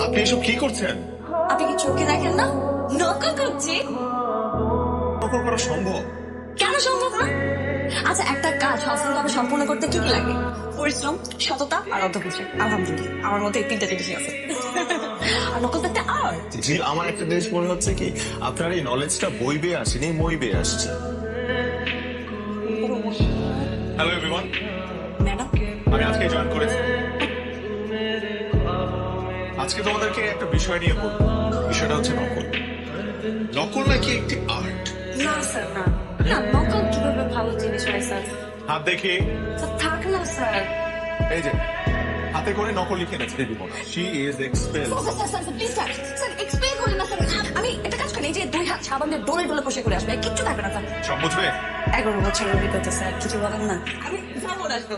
আপনি এসব কি করছেন? আপনি কি চোখে দেখেন না? নকল করছি। নকল করা সম্ভব? কেন সম্ভব না? আচ্ছা, একটা কাজ সফলভাবে সম্পূর্ণ করতে কি কি লাগে? পরিশ্রম, সততা আর অধ্যবসায়। আলহামদুলিল্লাহ আমার মধ্যে এই তিনটা জিনিসই আছে। আর নকল তো একটা আর্ট। জি, আমার একটা জিনিস মনে হচ্ছে কি আপনার এই নলেজটা বই বেয়ে আসেনি, মই বেয়ে আসছে। হ্যালো এভরিওয়ান, ম্যাডাম, আমি আজকে জয়েন করেছি। আজকে তোমাদেরকে একটা বিষয় নিয়ে বলবো। বিষয়টা হচ্ছে নকল। নকল নাকি একটি আর্ট। না স্যার, না না, নকল কিভাবে ভালো জিনিস হয় স্যার? হাত দেখি। স্যার থাক না স্যার। এই যে হাতে করে নকল লিখে এনেছে দিদি বোনা। She is expel. Sir sir sir please sir, sir explain করেন না স্যার। আমি একটা কাজ করি, এই যে 2 হাত সাবান দিয়ে ডোলে ডোলে কষে করে আসবে, কিচ্ছু থাকবে না স্যার। সব বুঝবে? 11 বছরের অভিজ্ঞতা স্যার, কিছু বলেন না। আমি সাবান আসবো।